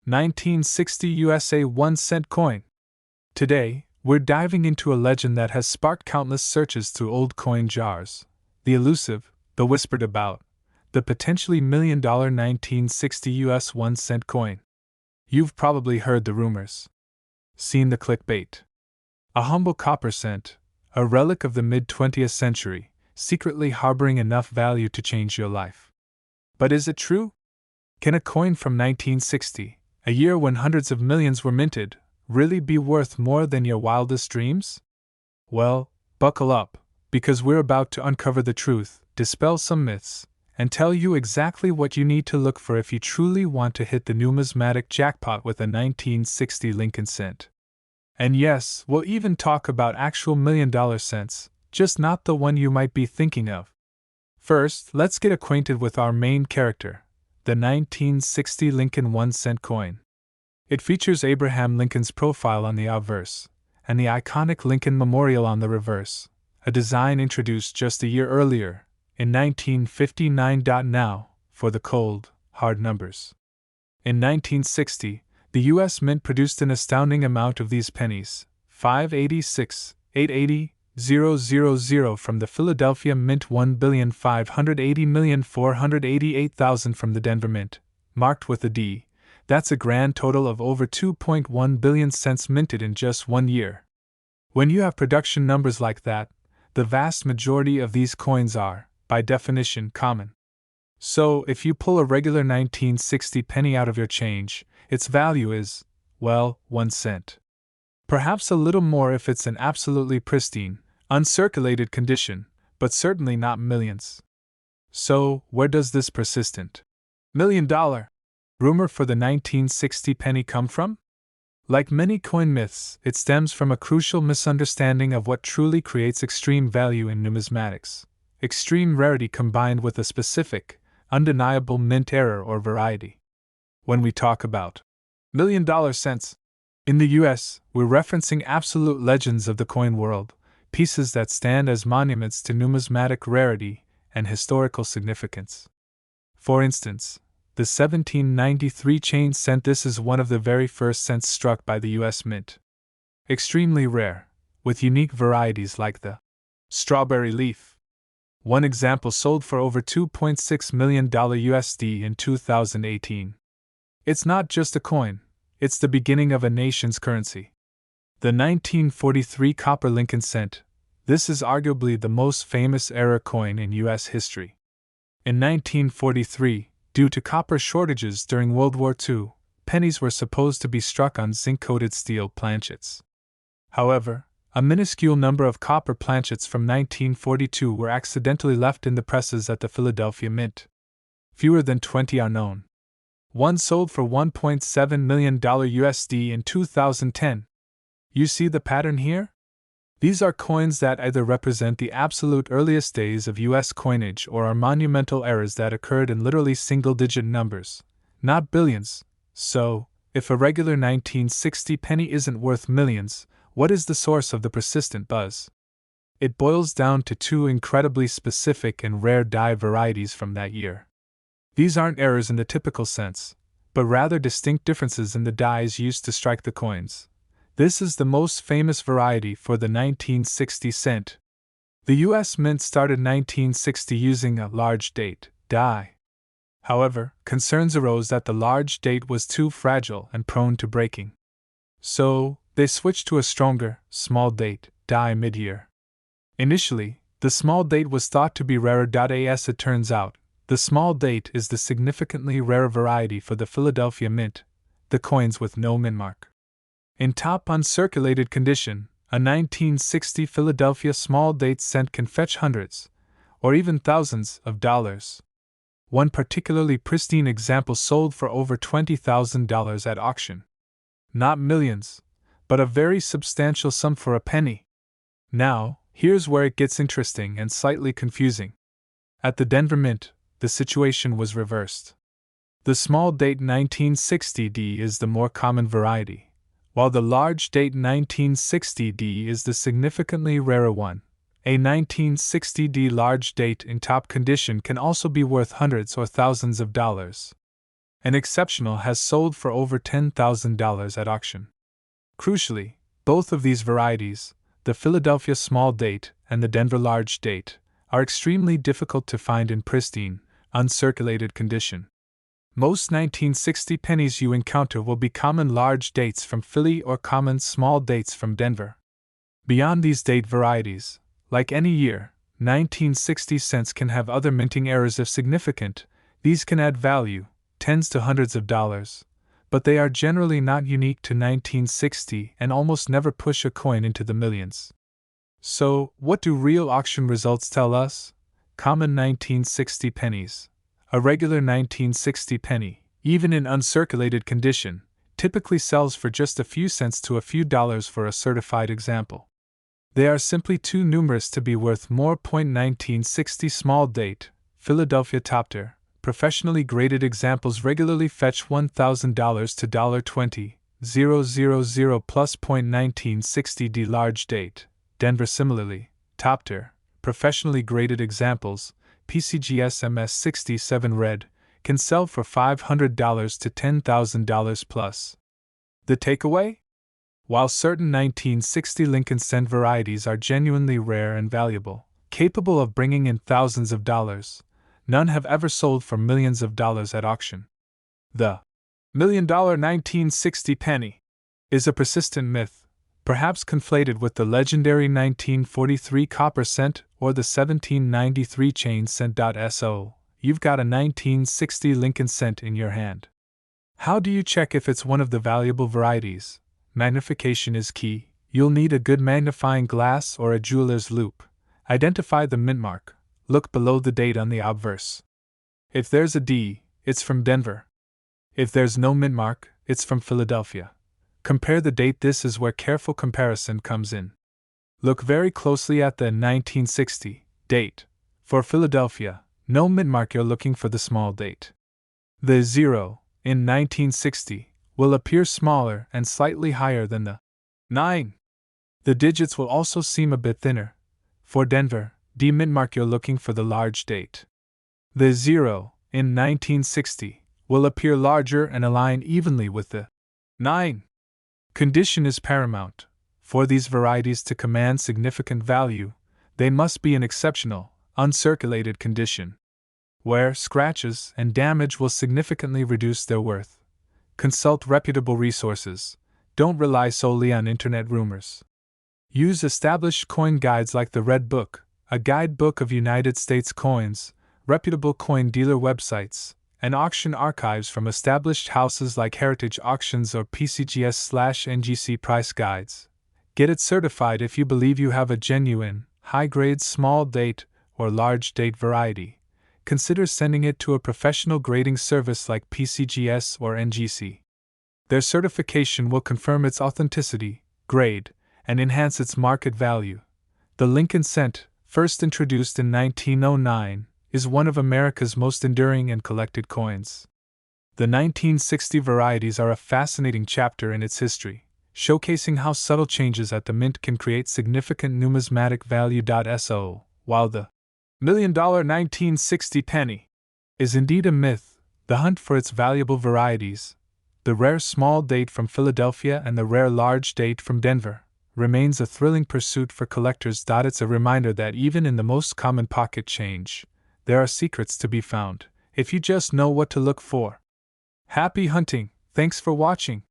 1960 USA 1-cent coin. Today, we're diving into a legend that has sparked countless searches through old coin jars. The elusive, the whispered about, the potentially $1,000,000 1960 US 1-cent coin. You've probably heard the rumors. Seen the clickbait. A humble copper cent, a relic of the mid-20th century, secretly harboring enough value to change your life. But is it true? Can a coin from 1960, a year when hundreds of millions were minted, really be worth more than your wildest dreams? Well, buckle up, because we're about to uncover the truth, dispel some myths, and tell you exactly what you need to look for if you truly want to hit the numismatic jackpot with a 1960 Lincoln cent. And yes, we'll even talk about actual $1,000,000 cents, just not the one you might be thinking of. First, let's get acquainted with our main character, the 1960 Lincoln 1-cent coin. It features Abraham Lincoln's profile on the obverse, and the iconic Lincoln Memorial on the reverse, a design introduced just a year earlier, in 1959. Now, for the cold, hard numbers. In 1960, the U.S. Mint produced an astounding amount of these pennies, 586, 880, 000 from the Philadelphia Mint, 1,580,488,000 from the Denver Mint, marked with a D. That's a grand total of over 2.1 billion cents minted in just 1 year. When you have production numbers like that, the vast majority of these coins are, by definition, common. So, if you pull a regular 1960 penny out of your change, its value is, well, 1 cent. Perhaps a little more if it's in absolutely pristine, uncirculated condition, but certainly not millions. So, where does this persistent $1,000,000 rumor for the 1960 penny come from? Like many coin myths, it stems from a crucial misunderstanding of what truly creates extreme value in numismatics: extreme rarity combined with a specific, undeniable mint error or variety. When we talk about $1,000,000 cents, in the US, we're referencing absolute legends of the coin world, pieces that stand as monuments to numismatic rarity and historical significance. For instance, the 1793 chain cent. This is one of the very first cents struck by the US Mint. Extremely rare, with unique varieties like the strawberry leaf. One example sold for over $2.6 million USD in 2018. It's not just a coin, it's the beginning of a nation's currency. The 1943 copper Lincoln cent. This is arguably the most famous era coin in U.S. history. In 1943, due to copper shortages during World War II, pennies were supposed to be struck on zinc-coated steel planchets. However, a minuscule number of copper planchets from 1942 were accidentally left in the presses at the Philadelphia Mint. Fewer than 20 are known. One sold for $1.7 million USD in 2010. You see the pattern here? These are coins that either represent the absolute earliest days of U.S. coinage or are monumental errors that occurred in literally single-digit numbers, not billions. So, if a regular 1960 penny isn't worth millions, what is the source of the persistent buzz? It boils down to two incredibly specific and rare die varieties from that year. These aren't errors in the typical sense, but rather distinct differences in the dies used to strike the coins. This is the most famous variety for the 1960 cent. The U.S. Mint started 1960 using a large date die. However, concerns arose that the large date was too fragile and prone to breaking. So, they switched to a stronger, small date die mid-year. Initially, the small date was thought to be rarer. As it turns out, the small date is the significantly rarer variety for the Philadelphia Mint, the coins with no mint mark. In top uncirculated condition, a 1960 Philadelphia small date cent can fetch hundreds, or even thousands, of dollars. One particularly pristine example sold for over $20,000 at auction. Not millions, but a very substantial sum for a penny. Now, here's where it gets interesting and slightly confusing. At the Denver Mint, the situation was reversed. The small date 1960D is the more common variety, while the large date 1960D is the significantly rarer one. A 1960D large date in top condition can also be worth hundreds or thousands of dollars. An exceptional has sold for over $10,000 at auction. Crucially, both of these varieties, the Philadelphia small date and the Denver large date, are extremely difficult to find in pristine, uncirculated condition. Most 1960 pennies you encounter will be common large dates from Philly or common small dates from Denver. Beyond these date varieties, like any year, 1960 cents can have other minting errors if significant. These can add value, tens to hundreds of dollars, but they are generally not unique to 1960 and almost never push a coin into the millions. So, what do real auction results tell us? Common 1960 pennies. A regular 1960 penny, even in uncirculated condition, typically sells for just a few cents to a few dollars for a certified example. They are simply too numerous to be worth more. 1960 small date, Philadelphia Topter. Professionally graded examples regularly fetch $1,000 to $20,000 plus. 1960D large date, Denver. Similarly, Topter, professionally graded examples, PCGS MS67 red, can sell for $500 to $10,000 plus. The takeaway? While certain 1960 Lincoln cent varieties are genuinely rare and valuable, capable of bringing in thousands of dollars, none have ever sold for millions of dollars at auction. The $1,000,000 1960 penny is a persistent myth, perhaps conflated with the legendary 1943 copper cent or the 1793 chain cent. So, you've got a 1960 Lincoln cent in your hand. How do you check if it's one of the valuable varieties? Magnification is key. You'll need a good magnifying glass or a jeweler's loupe. Identify the mint mark. Look below the date on the obverse. If there's a D, it's from Denver. If there's no mint mark, it's from Philadelphia. Compare the date. This is where careful comparison comes in. Look very closely at the 1960 date. For Philadelphia, no mint mark. You're looking for the small date. The 0 in 1960 will appear smaller and slightly higher than the 9. The digits will also seem a bit thinner. For Denver, D mint mark. You're looking for the large date. The 0 in 1960 will appear larger and align evenly with the 9. Condition is paramount. For these varieties to command significant value, they must be in exceptional, uncirculated condition. Where scratches and damage will significantly reduce their worth. Consult reputable resources. Don't rely solely on internet rumors. Use established coin guides like the Red Book, a guidebook of United States coins, reputable coin dealer websites, and auction archives from established houses like Heritage Auctions or PCGS/NGC price guides. Get it certified if you believe you have a genuine, high-grade small date or large date variety. Consider sending it to a professional grading service like PCGS or NGC. Their certification will confirm its authenticity, grade, and enhance its market value. The Lincoln cent, first introduced in 1909, is one of America's most enduring and collected coins. The 1960 varieties are a fascinating chapter in its history, showcasing how subtle changes at the mint can create significant numismatic value. So, while the $1,000,000 1960 penny is indeed a myth, the hunt for its valuable varieties, the rare small date from Philadelphia and the rare large date from Denver, remains a thrilling pursuit for collectors. It's a reminder that even in the most common pocket change, there are secrets to be found, if you just know what to look for. Happy hunting! Thanks for watching.